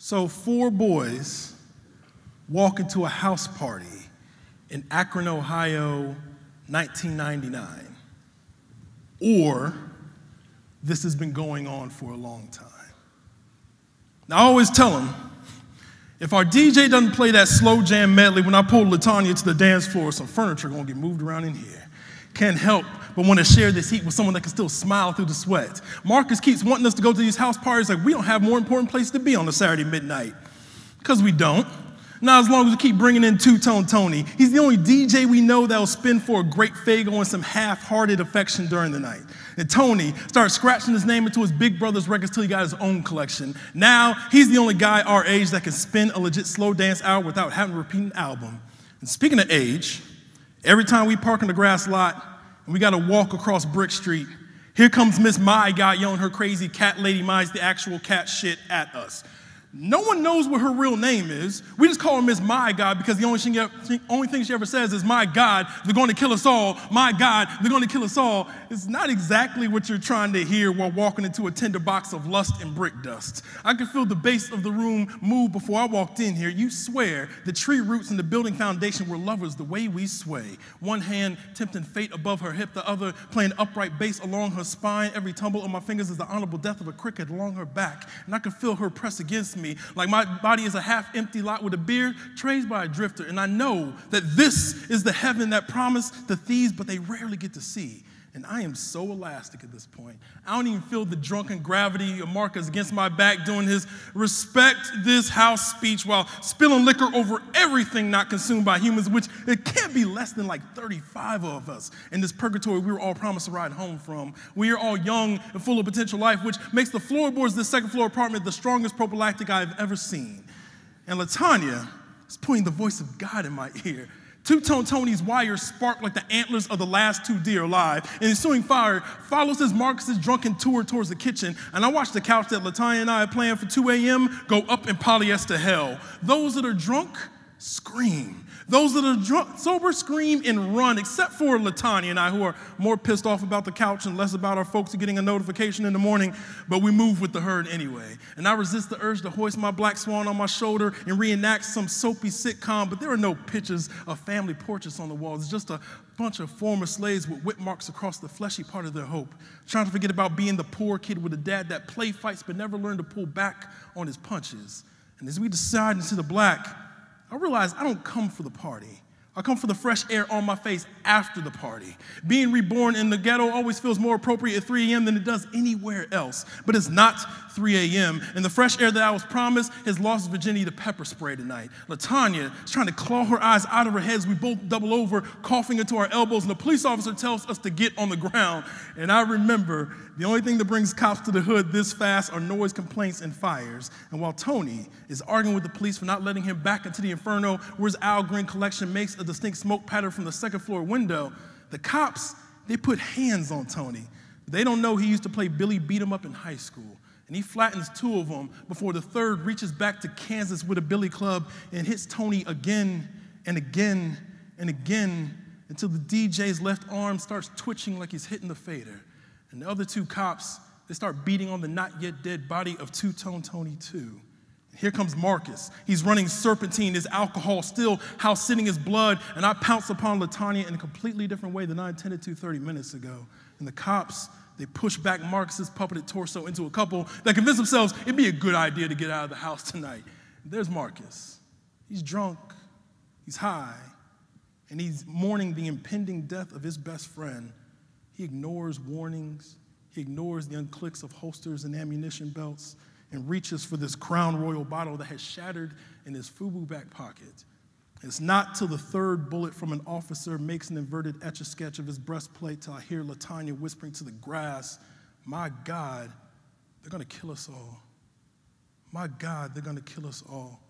So 4 boys walk into a house party in Akron, Ohio, 1999. Or this has been going on for a long time. Now, I always tell them, if our DJ doesn't play that slow jam medley when I pull LaTanya to the dance floor, some furniture gonna get moved around in here. Can't help but want to share this heat with someone that can still smile through the sweat. Marcus keeps wanting us to go to these house parties like we don't have more important places to be on a Saturday midnight. Because we don't. Not as long as we keep bringing in Two-Tone Tony. He's the only DJ we know that will spin for a great Fago and some half-hearted affection during the night. And Tony started scratching his name into his big brother's records till he got his own collection. Now, he's the only guy our age that can spin a legit slow dance hour without having to repeat an album. And speaking of age, every time we park in the grass lot and we got to walk across Brick Street, here comes Miss My God yelling her crazy cat lady minds the actual cat shit at us. No one knows what her real name is. We just call her Miss My God because the only thing she ever says is, my God, they're going to kill us all. My God, they're going to kill us all. It's not exactly what you're trying to hear while walking into a tinderbox of lust and brick dust. I could feel the base of the room move before I walked in here. You swear the tree roots and the building foundation were lovers the way we sway. One hand tempting fate above her hip, the other playing upright bass along her spine. Every tumble of my fingers is the honorable death of a cricket along her back. And I could feel her press against me like my body is a half-empty lot with a beard traced by a drifter. And I know that this is the heaven that promised the thieves, but they rarely get to see. And I am so elastic at this point. I don't even feel the drunken gravity of Marcus against my back doing his respect this house speech while spilling liquor over everything not consumed by humans, which it can't be less than like 35 of us in this purgatory we were all promised to ride home from. We are all young and full of potential life, which makes the floorboards of this second floor apartment the strongest prophylactic I've ever seen. And LaTanya is putting the voice of God in my ear. Two-Tone Tony's wires spark like the antlers of the last 2 deer alive. And ensuing fire follows as Marcus's drunken tour towards the kitchen. And I watch the couch that LaTanya and I had planned for 2 a.m. go up in polyester hell. Those that are drunk scream. Those that are sober scream and run, except for LaTanya and I, who are more pissed off about the couch and less about our folks getting a notification in the morning, but we move with the herd anyway. And I resist the urge to hoist my black swan on my shoulder and reenact some soapy sitcom, but there are no pictures of family portraits on the walls. It's just a bunch of former slaves with whip marks across the fleshy part of their hope, trying to forget about being the poor kid with a dad that play fights but never learned to pull back on his punches. And as we decide into the black, I realize I don't come for the party. I come for the fresh air on my face after the party. Being reborn in the ghetto always feels more appropriate at 3 a.m. than it does anywhere else. But it's not 3 a.m., and the fresh air that I was promised has lost virginity to pepper spray tonight. LaTanya is trying to claw her eyes out of her head as we both double over, coughing into our elbows, and the police officer tells us to get on the ground. And I remember the only thing that brings cops to the hood this fast are noise complaints and fires. And while Tony is arguing with the police for not letting him back into the inferno where his Al Green collection makes a distinct smoke pattern from the second floor window, the cops, they put hands on Tony. They don't know he used to play Billy Beat 'em Up in high school. And he flattens 2 of them before the third reaches back to Kansas with a billy club and hits Tony again and again and again until the DJ's left arm starts twitching like he's hitting the fader. And the other 2 cops, they start beating on the not yet dead body of Two-Tone Tony too. Here comes Marcus. He's running serpentine, his alcohol still house sitting his blood, and I pounce upon LaTanya in a completely different way than I intended to 30 minutes ago. And the cops, they push back Marcus's puppeted torso into a couple that convince themselves it'd be a good idea to get out of the house tonight. And there's Marcus. He's drunk, he's high, and he's mourning the impending death of his best friend. He ignores warnings, he ignores the unclicks of holsters and ammunition belts, and reaches for this Crown Royal bottle that has shattered in his FUBU back pocket. It's not till the 3rd bullet from an officer makes an inverted etch-a-sketch of his breastplate till I hear LaTanya whispering to the grass, my God, they're gonna kill us all. My God, they're gonna kill us all.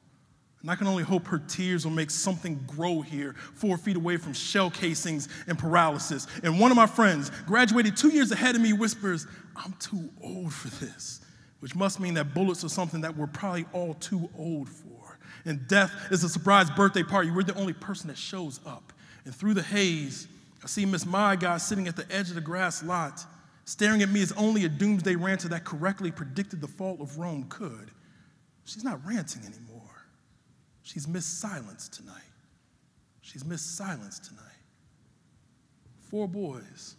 And I can only hope her tears will make something grow here 4 feet away from shell casings and paralysis. And one of my friends, graduated 2 years ahead of me, whispers, I'm too old for this. Which must mean that bullets are something that we're probably all too old for. And death is a surprise birthday party. We're the only person that shows up. And through the haze, I see Miss My God sitting at the edge of the grass lot, staring at me as only a doomsday ranter that correctly predicted the fall of Rome could. She's not ranting anymore. She's missed silence tonight. She's missed silence tonight. 4 boys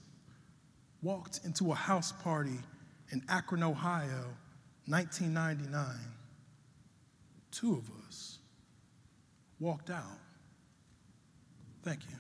walked into a house party in Akron, Ohio, 1999. 2 of us walked out. Thank you.